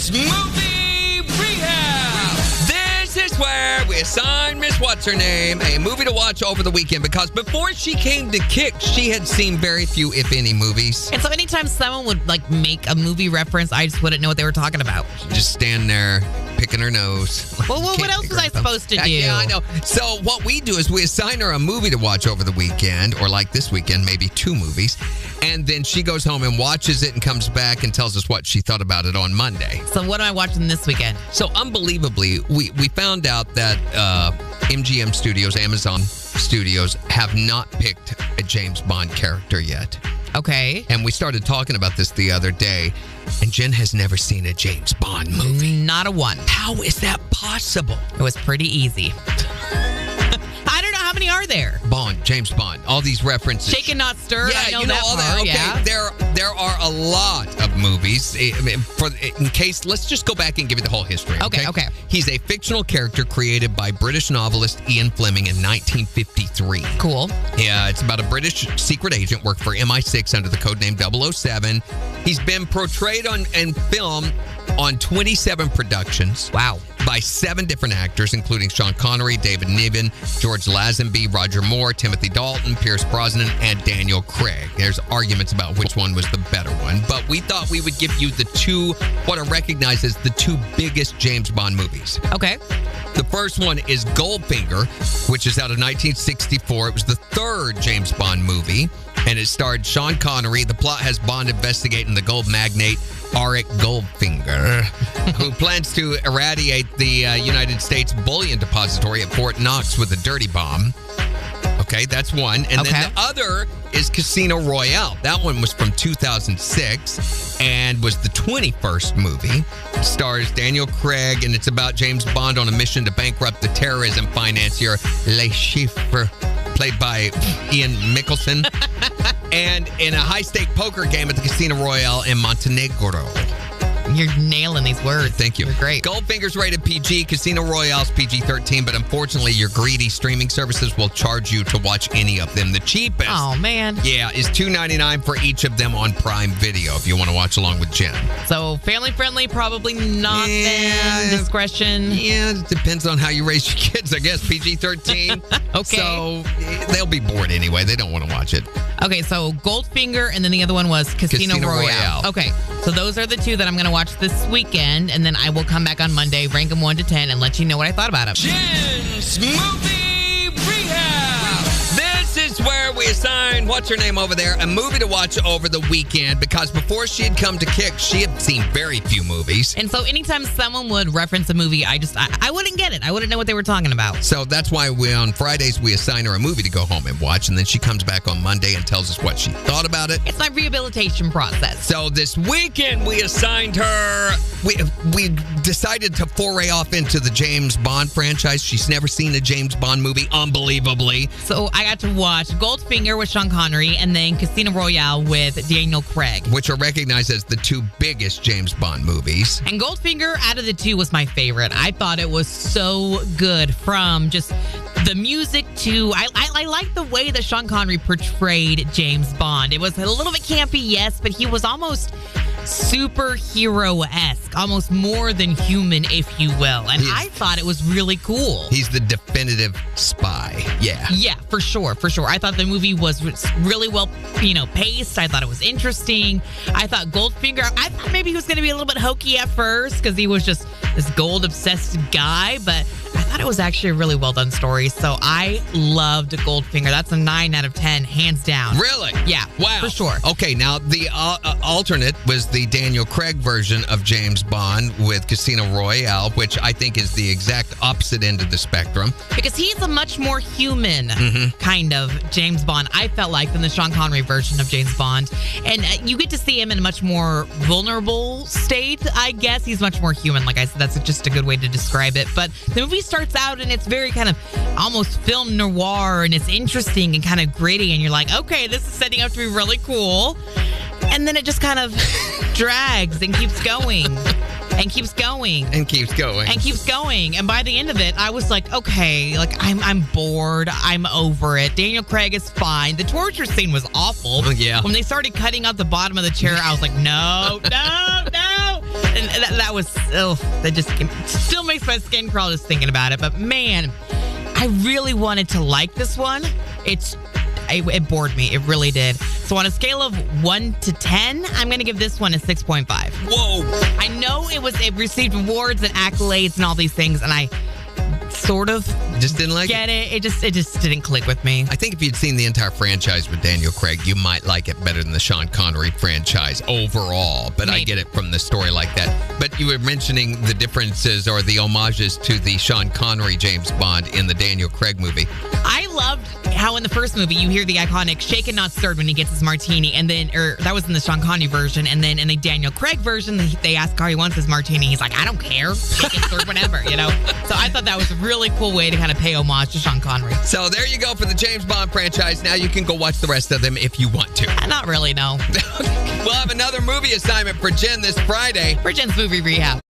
Jen's Movie Rehab. This is where we assign Miss What's-Her-Name a movie to watch over the weekend, because before she came to Kick, she had seen very few, if any, movies. And so anytime someone would make a movie reference, I just wouldn't know what they were talking about. Just stand there picking her nose. Well, what else was I supposed to do? Yeah, I know. So what we do is we assign her a movie to watch over the weekend, or like this weekend, maybe 2 movies. And then she goes home and watches it and comes back and tells us what she thought about it on Monday. So what am I watching this weekend? So unbelievably, we found out that MGM Studios, Amazon Studios, have not picked a James Bond character yet. Okay. And we started talking about this the other day, and Jen has never seen a James Bond movie. Not a one. How is that possible? It was pretty easy. I don't know, how many are there? Bond, James Bond, all these references. Shake and Not Stirred. Yeah, I know you know that all part, that. Okay, yeah. there are a lot of movies. In case, let's just go back and give you the whole history. Okay. He's a fictional character created by British novelist Ian Fleming in 1953. Cool. Yeah, it's about a British secret agent, worked for MI6 under the codename 007. He's been portrayed on and filmed on 27 productions. Wow. By 7 different actors, including Sean Connery, David Niven, George Lazenby, Roger Moore, Timothy Dalton, Pierce Brosnan, and Daniel Craig. There's arguments about which one was the better one, but we thought we would give you the 2, what are recognized as the 2 biggest James Bond movies. Okay. The first one is Goldfinger, which is out of 1964. It was the 3rd James Bond movie, and it starred Sean Connery. The plot has Bond investigating the gold magnate Auric Goldfinger, who plans to irradiate the United States bullion depository at Fort Knox with a dirty bomb. Okay, that's one. And then the other is Casino Royale. That one was from 2006 and was the 21st movie. It stars Daniel Craig, and it's about James Bond on a mission to bankrupt the terrorism financier Le Chiffre, played by Ian Mickelson, and in a high-stake poker game at the Casino Royale in Montenegro. You're nailing these words. Thank you. You're great. Goldfinger's rated PG. Casino Royale's PG-13, but unfortunately, your greedy streaming services will charge you to watch any of them. The cheapest, oh man, yeah, is $2.99 for each of them on Prime Video if you want to watch along with Jen. So family-friendly, probably not. Then discretion. Yeah, it depends on how you raise your kids, I guess. PG-13. Okay. So they'll be bored anyway. They don't want to watch it. Okay, so Goldfinger, and then the other one was Casino Royale. Okay, so those are the 2 that I'm going to watch this weekend, and then I will come back on Monday, rank them 1 to 10, and let you know what I thought about them. Jen's Movie Rehab. This is where we assign What's-Her-Name over there a movie to watch over the weekend, because before she had come to Kick, she had seen very few movies. And so anytime someone would reference a movie, I wouldn't get it. I wouldn't know what they were talking about. So that's why on Fridays we assign her a movie to go home and watch, and then she comes back on Monday and tells us what she thought about it. It's my rehabilitation process. So this weekend we assigned her, we decided to foray off into the James Bond franchise. She's never seen a James Bond movie, unbelievably. So I got to watch Goldfinger with Sean Connery and then Casino Royale with Daniel Craig, which are recognized as the 2 biggest James Bond movies. And Goldfinger, out of the 2, was my favorite. I thought it was so good, from just the music to, I like the way that Sean Connery portrayed James Bond. It was a little bit campy, yes, but he was almost superhero-esque, almost more than human, if you will. And I thought it was really cool. He's the definitive spy. Yeah. Yeah, for sure. I thought the movie was really well, paced. I thought it was interesting. I thought Goldfinger, I thought maybe he was going to be a little bit hokey at first because he was just this gold-obsessed guy, but I thought it was actually a really well-done story. So I loved Goldfinger. That's a 9 out of 10, hands down. Really? Yeah. Wow. For sure. Okay, now the alternate was the Daniel Craig version of James Bond with Casino Royale, which I think is the exact opposite end of the spectrum. Because he's a much more human kind of James Bond, I felt like, than the Sean Connery version of James Bond. And you get to see him in a much more vulnerable state, I guess. He's much more human, like I said. That's just a good way to describe it. But the movie starts out and it's very kind of almost film noir, and it's interesting and kind of gritty, and you're like, okay, this is setting up to be really cool. And then it just kind of drags and keeps going and keeps going and keeps going and keeps going. And by the end of it, I was like, okay, like I'm bored. I'm over it. Daniel Craig is fine. The torture scene was awful. Yeah. When they started cutting out the bottom of the chair, I was like, no. And that was, that just still makes my skin crawl just thinking about it. But man, I really wanted to like this one. It bored me. It really did. So on a scale of 1 to 10, I'm going to give this one a 6.5. Whoa. I know it received awards and accolades and all these things, and I sort of just didn't like it. It just didn't click with me. I think if you'd seen the entire franchise with Daniel Craig, you might like it better than the Sean Connery franchise overall. But maybe. I get it from the story like that. But you were mentioning the differences or the homages to the Sean Connery James Bond in the Daniel Craig movie. I loved how in the first movie you hear the iconic shaken not stirred when he gets his martini, and then that was in the Sean Connery version, and then in the Daniel Craig version they ask how he wants his martini. He's like, I don't care, shaken stirred whenever, So I thought that was a really cool way to kind of pay homage to Sean Connery. So there you go for the James Bond franchise. Now you can go watch the rest of them if you want to. Not really, no. We'll have another movie assignment for Jen this Friday. For Jen's Movie Rehab.